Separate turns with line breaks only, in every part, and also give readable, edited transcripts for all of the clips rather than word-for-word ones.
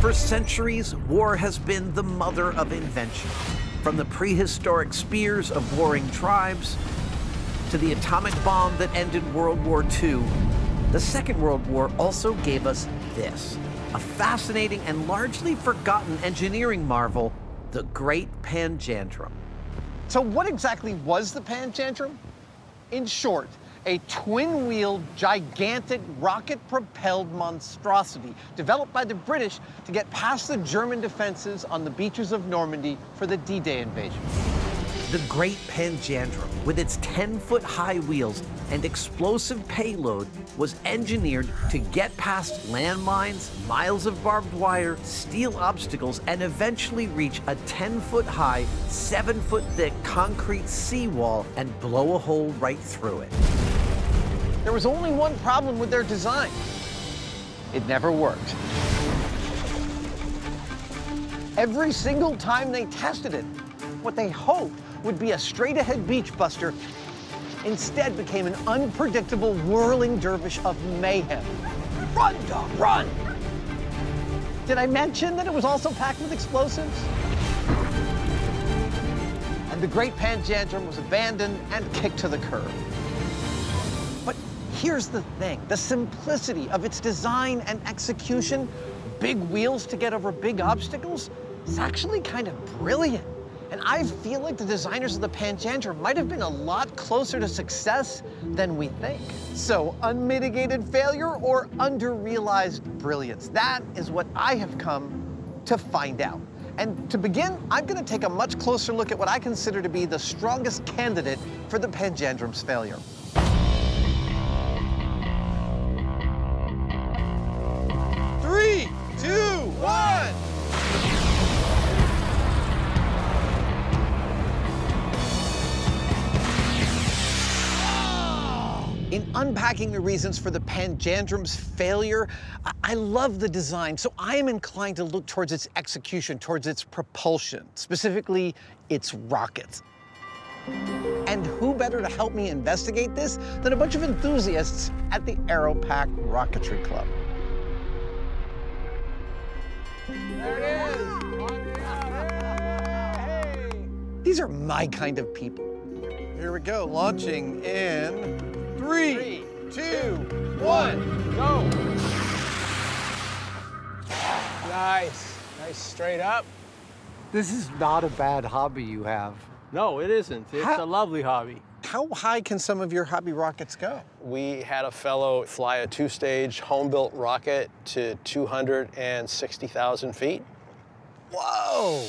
For centuries, war has been the mother of invention. From the prehistoric spears of warring tribes to the atomic bomb that ended World War II, the Second World War also gave us this, a fascinating and largely forgotten engineering marvel, the Great Panjandrum.
So what exactly was the Panjandrum? In short, a twin-wheeled, gigantic, rocket-propelled monstrosity developed by the British to get past the German defenses on the beaches of Normandy for the D-Day invasion.
The Great Panjandrum, with its 10-foot-high wheels and explosive payload, was engineered to get past landmines, miles of barbed wire, steel obstacles, and eventually reach a 10-foot-high, 7-foot-thick concrete seawall and blow a hole right through it.
There was only one problem with their design. It never worked. Every single time they tested it, what they hoped would be a straight-ahead beach buster instead became an unpredictable whirling dervish of mayhem. Run, dog, run! Did I mention that it was also packed with explosives? And the Great Panjandrum was abandoned and kicked to the curb. But here's the thing, the simplicity of its design and execution, big wheels to get over big obstacles, is actually kind of brilliant. And I feel like the designers of the Panjandrum might have been a lot closer to success than we think. So, unmitigated failure or under-realized brilliance? That is what I have come to find out. And to begin, I'm gonna take a much closer look at what I consider to be the strongest candidate for the Panjandrum's failure. Three, two, one! In unpacking the reasons for the Panjandrum's failure, I love the design, so I am inclined to look towards its execution, towards its propulsion, specifically its rockets. And who better to help me investigate this than a bunch of enthusiasts at the Aeropack Rocketry Club. There it is! These are my kind of people. Here we go, launching in 3, 2, 1, go!
Nice. Nice straight up.
This is not a bad hobby you have.
No, it isn't. It's a lovely hobby.
How high can some of your hobby rockets go?
We had a fellow fly a 2-stage home-built rocket to 260,000 feet.
Whoa!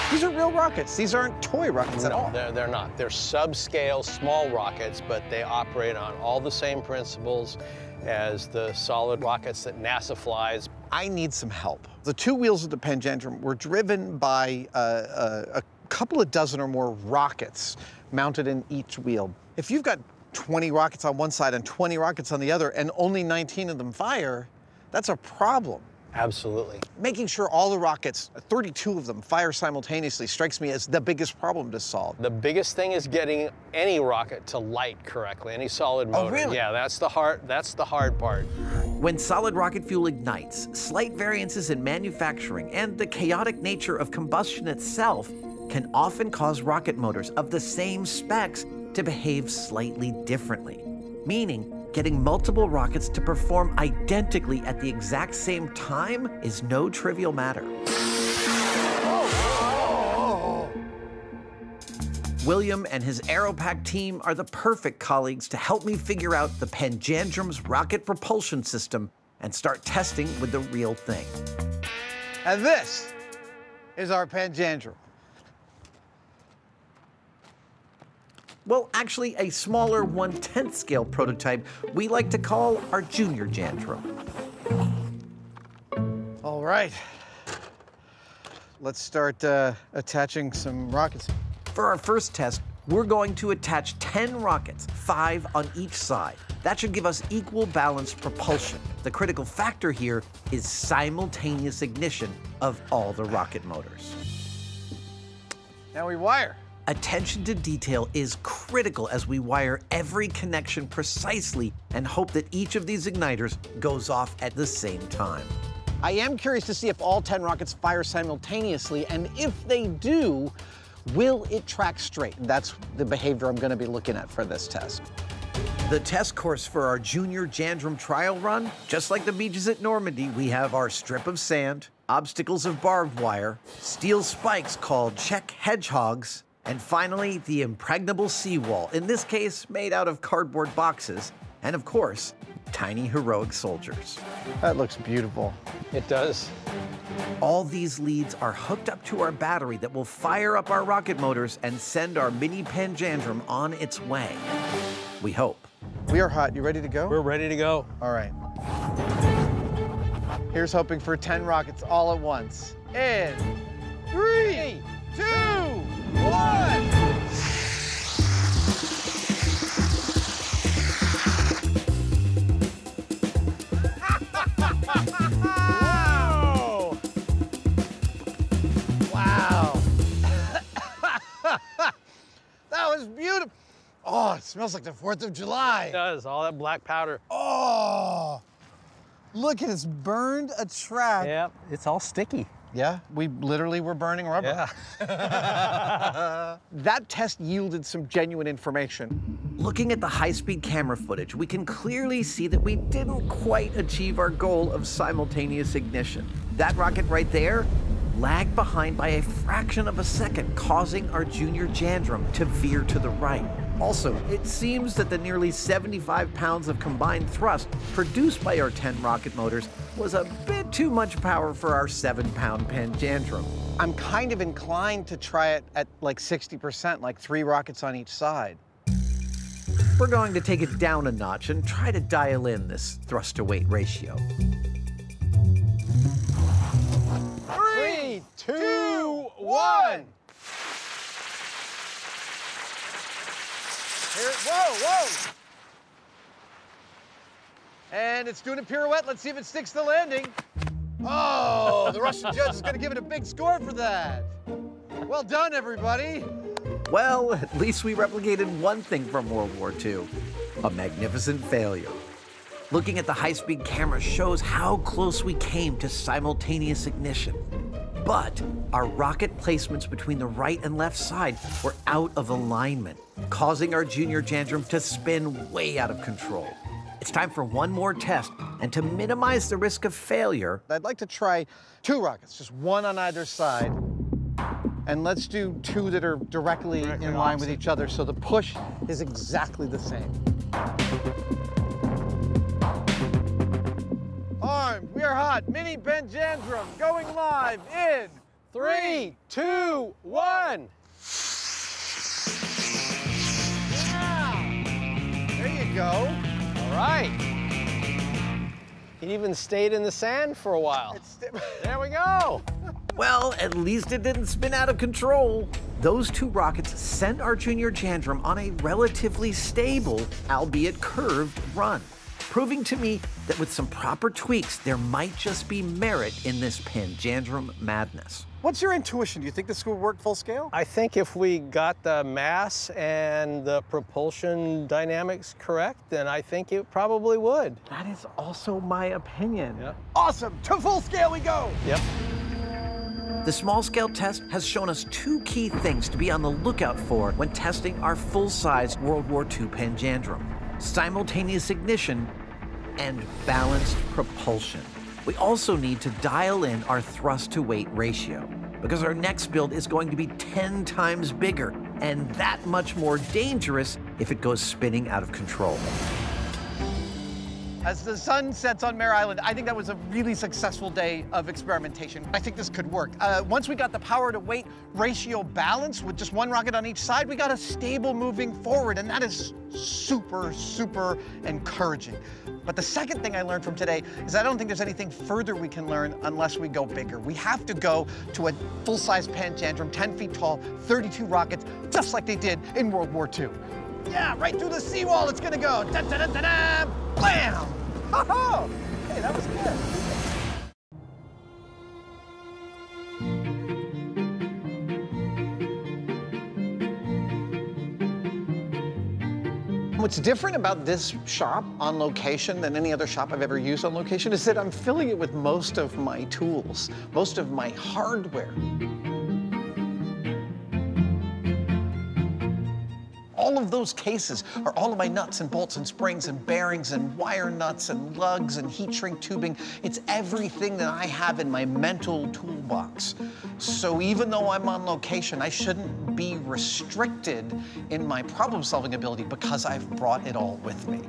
These are real rockets. These aren't toy rockets at all.
They're not. They're subscale, small rockets, but they operate on all the same principles as the solid rockets that NASA flies.
I need some help. The two wheels of the Panjandrum were driven by a couple of dozen or more rockets mounted in each wheel. If you've got 20 rockets on one side and 20 rockets on the other, and only 19 of them fire, that's a problem.
Absolutely.
Making sure all the rockets, 32 of them, fire simultaneously strikes me as the biggest problem to solve.
The biggest thing is getting any rocket to light correctly, any solid motor.
Oh, really?
Yeah, that's the hard part.
When solid rocket fuel ignites, slight variances in manufacturing and the chaotic nature of combustion itself can often cause rocket motors of the same specs to behave slightly differently, meaning getting multiple rockets to perform identically at the exact same time is no trivial matter. William and his Aeropack team are the perfect colleagues to help me figure out the Panjandrum's rocket propulsion system and start testing with the real thing.
And this is our Panjandrum.
Well, actually, a smaller 1/10 scale prototype we like to call our Junior Jandrum.
All right. Let's start attaching some rockets.
For our first test, we're going to attach 10 rockets, 5 on each side. That should give us equal balanced propulsion. The critical factor here is simultaneous ignition of all the rocket motors.
Now we wire.
Attention to detail is critical as we wire every connection precisely and hope that each of these igniters goes off at the same time.
I am curious to see if all 10 rockets fire simultaneously, and if they do, will it track straight? That's the behavior I'm going to be looking at for this test.
The test course for our junior Jandrum trial run, just like the beaches at Normandy, we have our strip of sand, obstacles of barbed wire, steel spikes called Czech hedgehogs, and finally, the impregnable seawall, in this case, made out of cardboard boxes, and of course, tiny heroic soldiers.
That looks beautiful.
It does.
All these leads are hooked up to our battery that will fire up our rocket motors and send our mini Panjandrum on its way. We hope.
We are hot. You ready to go?
We're ready to go.
All right. Here's hoping for 10 rockets all at once. In 3, 2, 1. That was beautiful. Oh, it smells like the 4th of July.
It does, all that black powder.
Oh, look, it has burned a track.
Yep, it's all sticky.
Yeah, we literally were burning rubber.
Yeah.
That test yielded some genuine information.
Looking at the high-speed camera footage, we can clearly see that we didn't quite achieve our goal of simultaneous ignition. That rocket right there lagged behind by a fraction of a second, causing our junior Jandrum to veer to the right. Also, it seems that the nearly 75 pounds of combined thrust produced by our 10 rocket motors was a bit too much power for our 7-pound Panjandrum.
I'm kind of inclined to try it at like 60%, like 3 rockets on each side.
We're going to take it down a notch and try to dial in this thrust-to-weight ratio.
3, 2, 1. Here, whoa. And it's doing a pirouette. Let's see if it sticks the landing. Oh, the Russian judge is going to give it a big score for that. Well done, everybody.
Well, at least we replicated one thing from World War II, a magnificent failure. Looking at the high-speed camera shows how close we came to simultaneous ignition. But our rocket placements between the right and left side were out of alignment, causing our junior Jandrum to spin way out of control. It's time for one more test, and to minimize the risk of failure,
I'd like to try 2 rockets, just one on either side. And let's do 2 that are directly in line with each other, so the push is exactly the same. Armed, we are hot. Mini Panjandrum going live in
3, 2, 1.
Yeah. There you go.
All right. It even stayed in the sand for a while. There we go.
well, at least it didn't spin out of control. Those 2 rockets sent our junior Jandrum on a relatively stable, albeit curved, run, proving to me that with some proper tweaks, there might just be merit in this Panjandrum madness.
What's your intuition? Do you think this would work full scale?
I think if we got the mass and the propulsion dynamics correct, then I think it probably would.
That is also my opinion.
Yep.
Awesome, to full scale we go.
Yep.
The small-scale test has shown us 2 key things to be on the lookout for when testing our full-size World War II Panjandrum: simultaneous ignition and balanced propulsion. We also need to dial in our thrust-to-weight ratio, because our next build is going to be 10 times bigger and that much more dangerous if it goes spinning out of control.
As the sun sets on Mare Island, I think that was a really successful day of experimentation. I think this could work. Once we got the power to weight ratio balanced with just 1 rocket on each side, we got a stable moving forward, and that is super, super encouraging. But the second thing I learned from today is I don't think there's anything further we can learn unless we go bigger. We have to go to a full-size Panjandrum, 10 feet tall, 32 rockets, just like they did in World War II. Yeah, right through the seawall it's gonna go. Da-da-da-da-da! Blam! Oh, hey, that was good. what's different about this shop on location than any other shop I've ever used on location is that I'm filling it with most of my tools, most of my hardware. All of those cases are all of my nuts and bolts and springs and bearings and wire nuts and lugs and heat shrink tubing. It's everything that I have in my mental toolbox. So even though I'm on location, I shouldn't be restricted in my problem-solving ability because I've brought it all with me.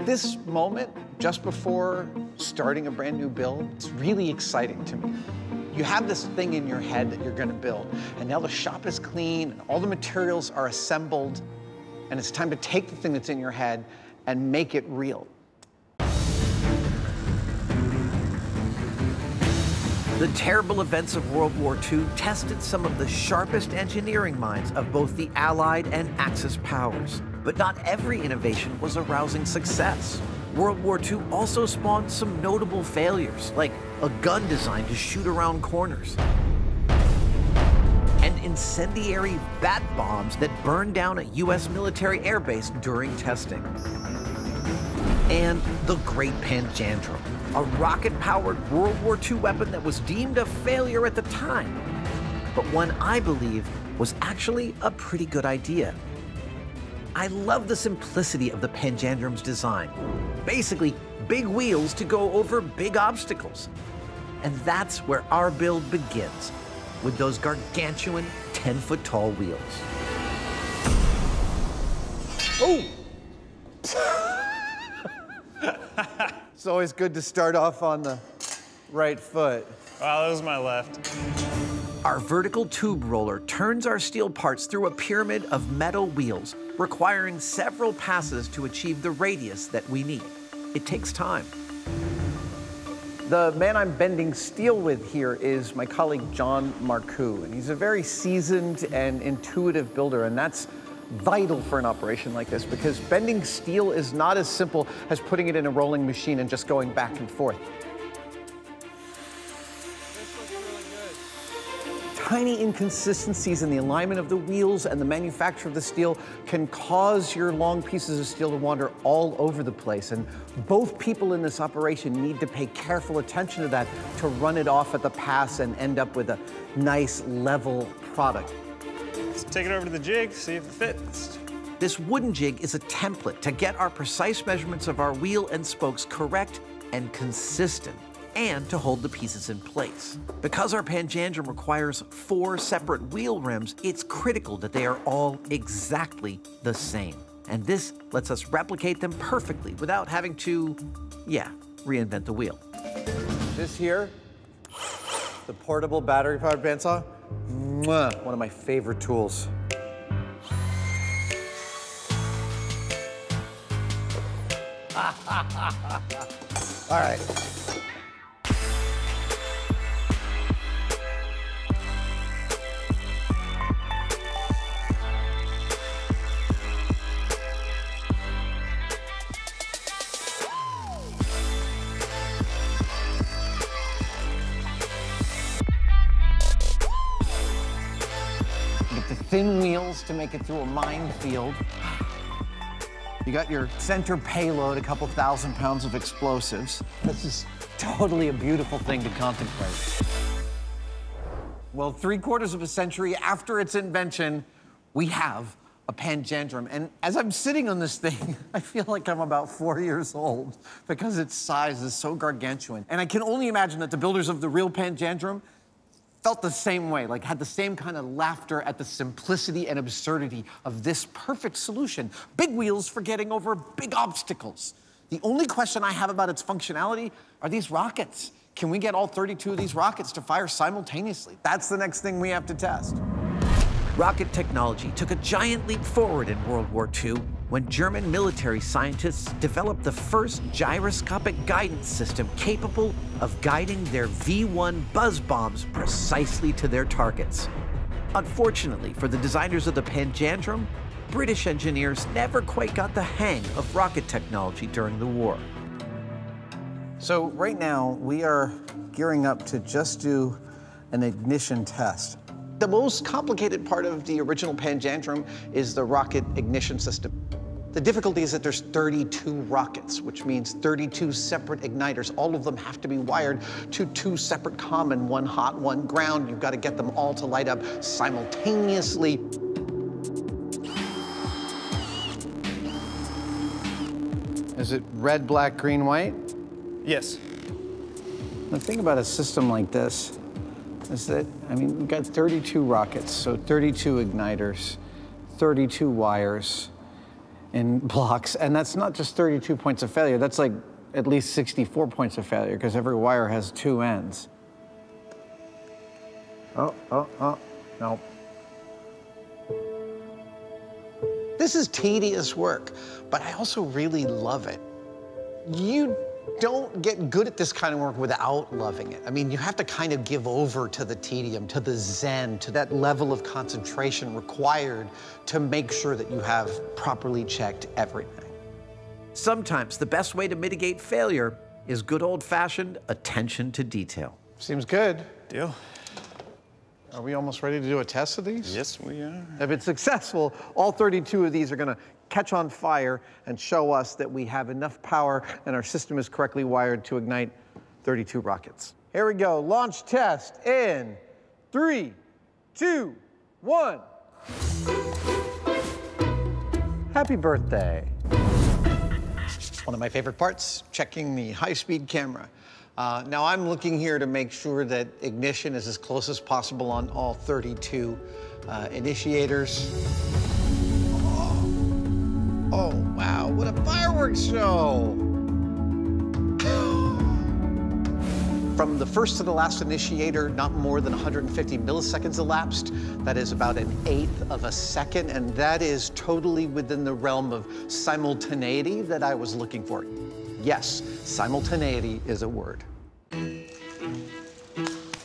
This moment, just before starting a brand new build, it's really exciting to me. You have this thing in your head that you're gonna build, and now the shop is clean, and all the materials are assembled, and it's time to take the thing that's in your head and make it real.
The terrible events of World War II tested some of the sharpest engineering minds of both the Allied and Axis powers. But not every innovation was a rousing success. World War II also spawned some notable failures, like a gun designed to shoot around corners, and incendiary bat bombs that burned down a US military airbase during testing. And the Great Panjandrum, a rocket-powered World War II weapon that was deemed a failure at the time, but one I believe was actually a pretty good idea. I love the simplicity of the Panjandrum's design. Basically, big wheels to go over big obstacles. And that's where our build begins, with those gargantuan 10-foot-tall wheels.
Oh! It's always good to start off on the right foot.
Wow, that was my left.
Our vertical tube roller turns our steel parts through a pyramid of metal wheels, requiring several passes to achieve the radius that we need. It takes time.
The man I'm bending steel with here is my colleague John Marcoux, and he's a very seasoned and intuitive builder, and that's vital for an operation like this because bending steel is not as simple as putting it in a rolling machine and just going back and forth. Tiny inconsistencies in the alignment of the wheels and the manufacture of the steel can cause your long pieces of steel to wander all over the place. And both people in this operation need to pay careful attention to that to run it off at the pass and end up with a nice, level product.
Let's take it over to the jig, see if it fits.
This wooden jig is a template to get our precise measurements of our wheel and spokes correct and consistent, and to hold the pieces in place. Because our Panjandrum requires 4 separate wheel rims, it's critical that they are all exactly the same. And this lets us replicate them perfectly without having to, reinvent the wheel.
This here, the portable battery-powered bandsaw, one of my favorite tools. All right. Thin wheels to make it through a minefield. You got your center payload, a couple thousand pounds of explosives. This is totally a beautiful thing to contemplate. Well, 3/4 of a century after its invention, we have a Panjandrum. And as I'm sitting on this thing, I feel like I'm about 4 years old because its size is so gargantuan. And I can only imagine that the builders of the real Panjandrum felt the same way, like had the same kind of laughter at the simplicity and absurdity of this perfect solution. Big wheels for getting over big obstacles. The only question I have about its functionality are these rockets. Can we get all 32 of these rockets to fire simultaneously? That's the next thing we have to test.
Rocket technology took a giant leap forward in World War II when German military scientists developed the first gyroscopic guidance system capable of guiding their V-1 buzz bombs precisely to their targets. Unfortunately for the designers of the Panjandrum, British engineers never quite got the hang of rocket technology during the war.
So right now, we are gearing up to just do an ignition test. The most complicated part of the original Panjandrum is the rocket ignition system. The difficulty is that there's 32 rockets, which means 32 separate igniters. All of them have to be wired to 2 separate common, one hot, one ground. You've got to get them all to light up simultaneously.
Is it red, black, green, white?
Yes.
The thing about a system like this is that, I mean, we've got 32 rockets, so 32 igniters, 32 wires in blocks, and that's not just 32 points of failure, that's like at least 64 points of failure, because every wire has 2 ends. Oh, no.
This is tedious work, but I also really love it. You don't get good at this kind of work without loving it. I mean, you have to kind of give over to the tedium, to the zen, to that level of concentration required to make sure that you have properly checked everything.
Sometimes the best way to mitigate failure is good old-fashioned attention to detail.
Seems good.
Deal.
Are we almost ready to do a test of these?
Yes, we are.
If it's successful, all 32 of these are gonna catch on fire and show us that we have enough power and our system is correctly wired to ignite 32 rockets.
Here we go, launch test in 3, 2, 1. Happy birthday.
One of my favorite parts, checking the high-speed camera. Now I'm looking here to make sure that ignition is as close as possible on all 32 initiators. Oh, wow, what a fireworks show! From the first to the last initiator, not more than 150 milliseconds elapsed. That is about 1/8 of a second, and that is totally within the realm of simultaneity that I was looking for. Yes, simultaneity is a word.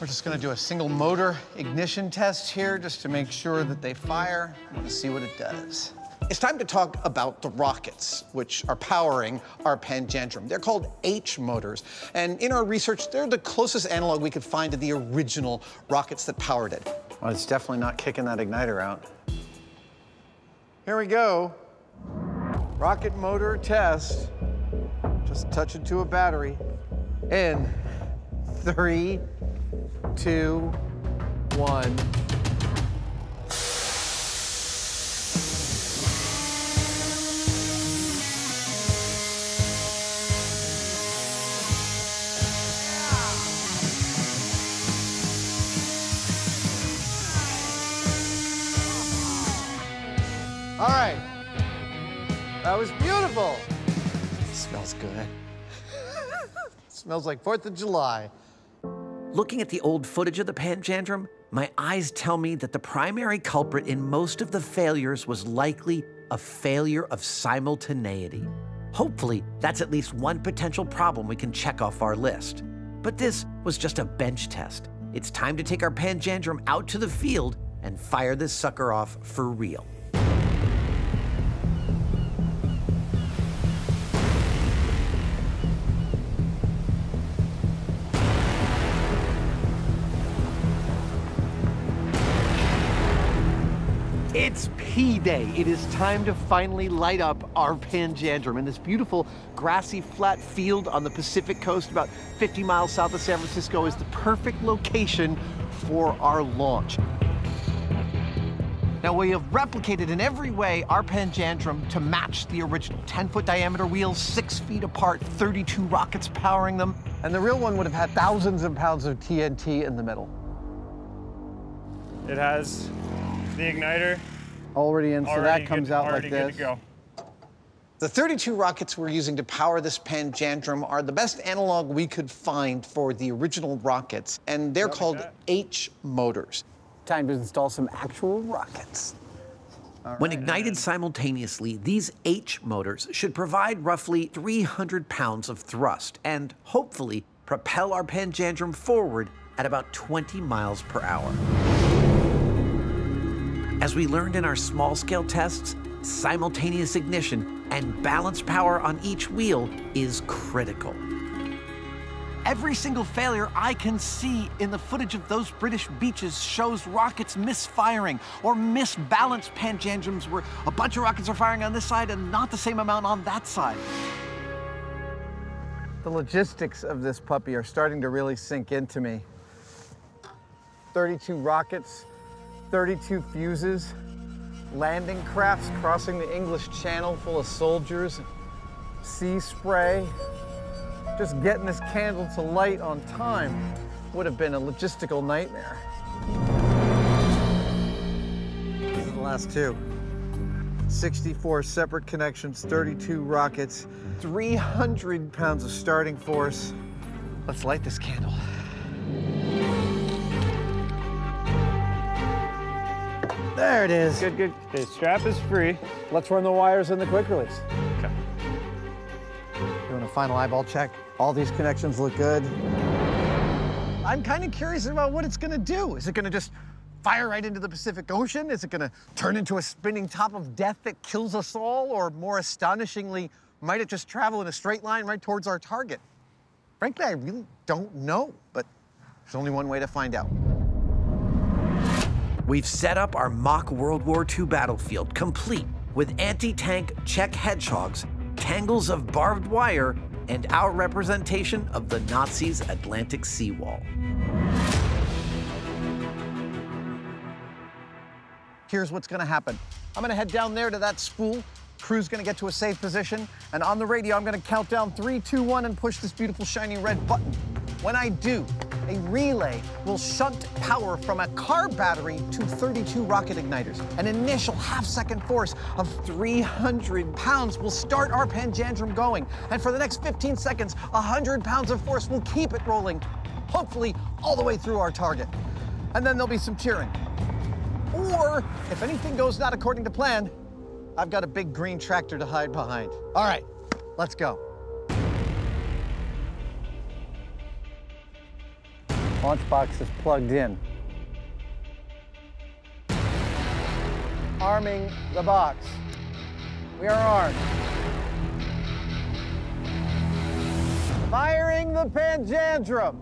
We're just gonna do a single motor ignition test here just to make sure that they fire. I wanna see what it does.
It's time to talk about the rockets, which are powering our Panjandrum. They're called H motors, and in our research, they're the closest analog we could find to the original rockets that powered it.
Well, it's definitely not kicking that igniter out. Here we go. Rocket motor test. Just touch it to a battery. In 3, 2, 1. All right, that was beautiful.
It smells good.
Smells like 4th of July.
Looking at the old footage of the Panjandrum, my eyes tell me that the primary culprit in most of the failures was likely a failure of simultaneity. Hopefully, that's at least one potential problem we can check off our list. But this was just a bench test. It's time to take our Panjandrum out to the field and fire this sucker off for real.
It's P-Day. It is time to finally light up our Panjandrum in this beautiful grassy flat field on the Pacific coast about 50 miles south of San Francisco is the perfect location for our launch. Now, we have replicated in every way our Panjandrum to match the original. 10-foot diameter wheels, 6 feet apart, 32 rockets powering them.
And the real one would have had thousands of pounds of TNT in the middle.
It has the igniter.
Already in, so that comes out like
Already
this.
good to go.
The 32 rockets we're using to power this Panjandrum are the best analog we could find for the original rockets, and they're called H motors.
Time to install some actual rockets.
When ignited simultaneously, these H motors should provide roughly 300 pounds of thrust and hopefully propel our Panjandrum forward at about 20 miles per hour. As we learned in our small-scale tests, simultaneous ignition and balanced power on each wheel is critical.
Every single failure I can see in the footage of those British beaches shows rockets misfiring or misbalanced Panjandrums where a bunch of rockets are firing on this side and not the same amount on that side.
The logistics of this puppy are starting to really sink into me. 32 rockets, 32 fuses, landing crafts crossing the English Channel full of soldiers, sea spray. Just getting this candle to light on time would have been a logistical nightmare. These are the last two. 64 separate connections, 32 rockets, 300 pounds of starting force. Let's light this candle. There it is.
Good, good. Okay, strap is free.
Let's run the wires in the quick release.
Okay.
Doing a final eyeball check. All these connections look good. I'm kind of curious about what it's gonna do. Is it gonna just fire right into the Pacific Ocean? Is it gonna turn into a spinning top of death that kills us all? Or more astonishingly, might it just travel in a straight line right towards our target? Frankly, I really don't know, but there's only one way to find out.
We've set up our mock World War II battlefield, complete with anti-tank Czech hedgehogs, tangles of barbed wire, and our representation of the Nazis' Atlantic seawall.
Here's what's gonna happen. I'm gonna head down there to that spool. Crew's gonna get to a safe position, and on the radio, I'm gonna count down 3, 2, 1, and push this beautiful shiny red button. When I do, a relay will shunt power from a car battery to 32 rocket igniters. An initial half-second force of 300 pounds will start our Panjandrum going. And for the next 15 seconds, 100 pounds of force will keep it rolling, hopefully all the way through our target. And then there'll be some cheering. Or, if anything goes not according to plan, I've got a big green tractor to hide behind. All right, let's go.
Launch box is plugged in. Arming the box. We are armed. Firing the Panjandrum.